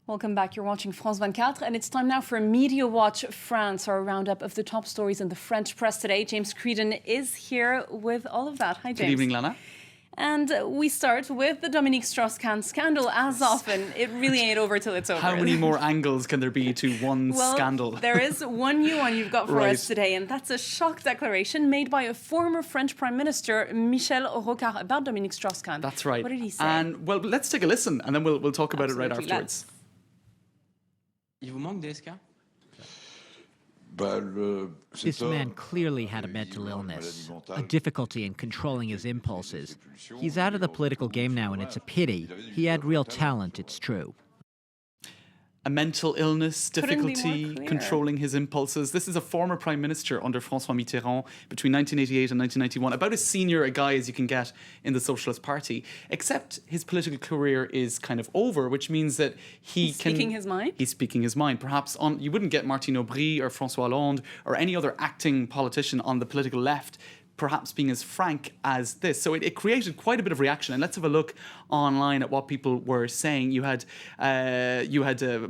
Welcome back. You're watching France 24, and it's time now for Media Watch France, our roundup of the top stories in the French press today. James Creedon is here with all of that. Hi, James. Good evening, Lana. And we start with the Dominique Strauss-Kahn scandal. As often, it really ain't over till it's over. How many more angles can there be to one scandal? There is one new one you've got for Right. us today, and that's a shock declaration made by a former French Prime Minister, Michel Rocard, about Dominique Strauss-Kahn. That's right. What did he say? And, well, let's take a listen, and then we'll talk about it right Absolutely, afterwards. Il vous manque DSK? This man clearly had a mental illness, a difficulty in controlling his impulses. He's out of the political game now, and it's a pity. He had real talent, it's true. A mental illness, Couldn't be more difficulty clear. controlling his impulses. This is a former Prime Minister under François Mitterrand between 1988 and 1991. About as senior a guy as you can get in the Socialist Party, except his political career is kind of over, which means that He's speaking his mind? He's speaking his mind. Perhaps you wouldn't get Martine Aubry or François Hollande or any other acting politician on the political left perhaps being as frank as this. So it created quite a bit of reaction. And let's have a look online at what people were saying. You had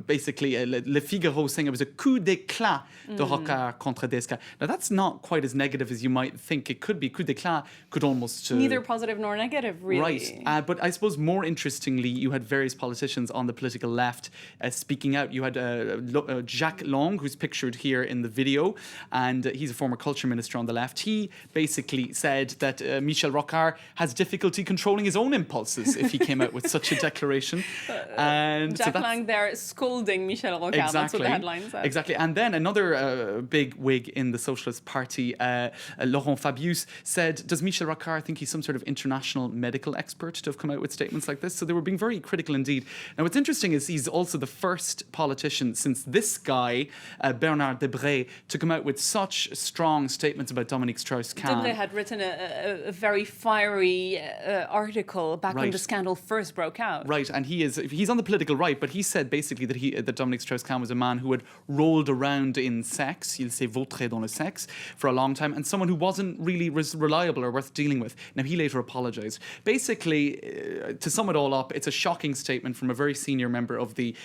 basically Le Figaro saying it was a coup d'éclat de Rocard contre DSK. Now that's not quite as negative as you might think it could be. Coup d'éclat could almost... Neither positive nor negative, really. Right. But I suppose more interestingly, you had various politicians on the political left speaking out. You had Jacques Lang, who's pictured here in the video, and he's a former culture minister on the left. He basically said that Michel Rocard has difficulty controlling his own impulses if he came out with such a declaration. And Jacques Lang there scolding Michel Rocard. Exactly. That's what the headline said. Exactly. And then another big wig in the Socialist Party, Laurent Fabius, said, does Michel Rocard think he's some sort of international medical expert to have come out with statements like this? So they were being very critical indeed. Now, what's interesting is he's also the first politician since this guy, Bernard Debré, to come out with such strong statements about Dominique Strauss-Kahn. Debré had written a very fiery article back when Right. the scandal first broke out. Right, and he's on the political right, but he said basically that Dominique Strauss-Kahn was a man who had rolled around in sex, il s'est vautré dans le sexe, for a long time, and someone who wasn't really reliable or worth dealing with. Now, he later apologised. Basically, to sum it all up, it's a shocking statement from a very senior member of the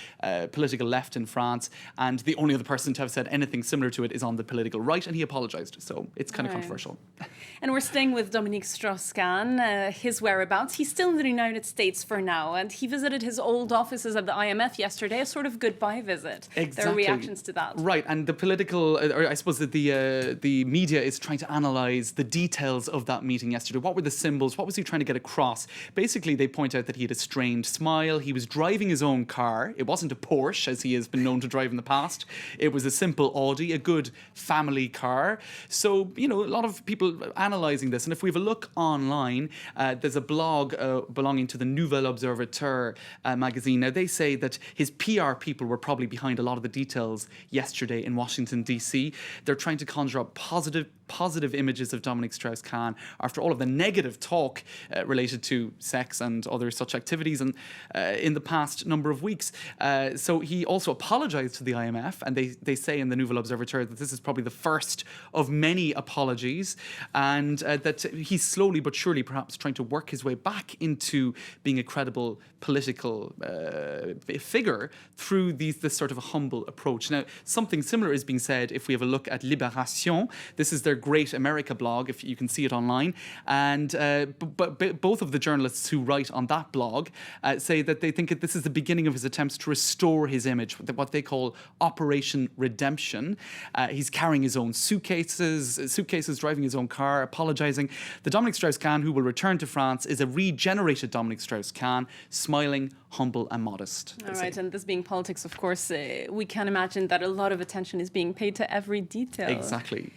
political left in France, and the only other person to have said anything similar to it is on the political right, and he apologised, so it's kind of Right. controversial. And we're staying with Dominique Strauss-Kahn, his whereabouts. He's still in the United States for now, and he visited his old offices at the IMF yesterday, a sort of goodbye visit. Exactly. There are reactions to that. Right, and the political, or I suppose that the media is trying to analyse the details of that meeting yesterday. What were the symbols? What was he trying to get across? Basically, they point out that he had a strained smile. He was driving his own car. It wasn't a Porsche, as he has been known to drive in the past. It was a simple Audi, a good family car. So, a lot of people analysing this. And if we have a look online, there's a blog belonging to the Nouvel Observateur magazine. Now, they say that his PR people were probably behind a lot of the details yesterday in Washington, D.C. They're trying to conjure up positive images of Dominique Strauss-Kahn after all of the negative talk related to sex and other such activities and in the past number of weeks. So he also apologised to the IMF, and they say in the Nouvel Observateur that this is probably the first of many apologies, and that he's slowly but surely perhaps trying to work his way back into being a credible political figure through this sort of a humble approach. Now, something similar is being said if we have a look at Libération. This is their Great America blog, if you can see it online. And but both of the journalists who write on that blog say that they think that this is the beginning of his attempts to restore his image, what they call Operation Redemption. He's carrying his own suitcases, driving his own car, apologising. The Dominique Strauss-Kahn who will return to France is a regenerated Dominique Strauss-Kahn, smiling, humble and modest. All right, and this being politics, of course, we can imagine that a lot of attention is being paid to every detail. Exactly.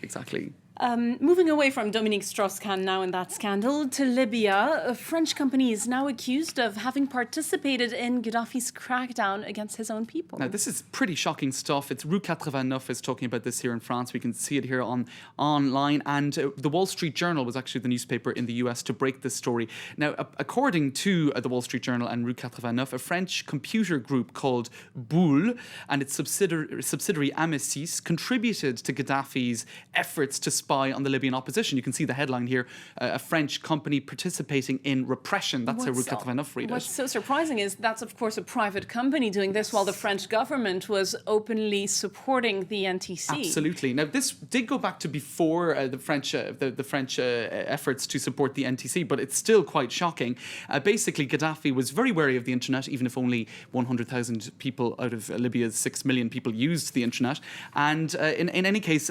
Moving away from Dominique Strauss-Kahn now in that scandal to Libya, a French company is now accused of having participated in Gaddafi's crackdown against his own people. Now, this is pretty shocking stuff. It's Rue 89 is talking about this here in France. We can see it here online. And the Wall Street Journal was actually the newspaper in the US to break this story. Now, according to the Wall Street Journal and Rue 89, enough, a French computer group called Boule and its subsidiary Amicis contributed to Gaddafi's efforts to spy on the Libyan opposition. You can see the headline here, a French company participating in repression. That's how Rukh enough read it. What's so surprising is that's, of course, a private company doing this while the French government was openly supporting the NTC. Absolutely. Now, this did go back to before the French efforts to support the NTC, but it's still quite shocking. Basically, Gaddafi was very wary of the internet, even if only 100,000 people out of Libya's 6 million people used the internet. And in any case,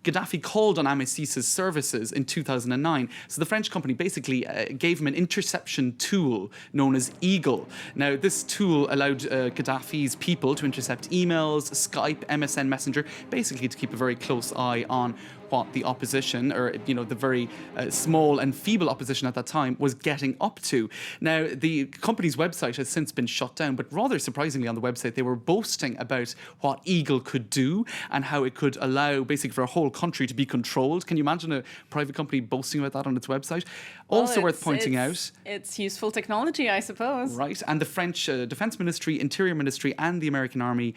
Gaddafi called on Amicis's services in 2009. So the French company basically gave him an interception tool known as Eagle. Now, this tool allowed Gaddafi's people to intercept emails, Skype, MSN Messenger, basically to keep a very close eye on what the opposition, or the very small and feeble opposition at that time, was getting up to. Now, the company's website has since been shut down, but rather surprisingly on the website, they were boasting about what Eagle could do and how it could allow basically for a whole country to be controlled. Can you imagine a private company boasting about that on its website? Also worth pointing out. It's useful technology, I suppose. Right, and the French Defense Ministry, Interior Ministry and the American Army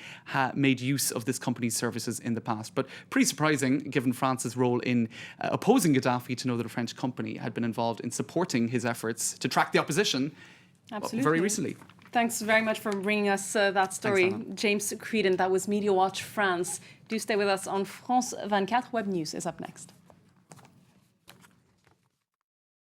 made use of this company's services in the past. But pretty surprising, given France's role in opposing Gaddafi, to know that a French company had been involved in supporting his efforts to track the opposition very recently. Thanks very much for bringing us that story. James Creedon, that was Media Watch France. Do stay with us on France 24. Web News is up next.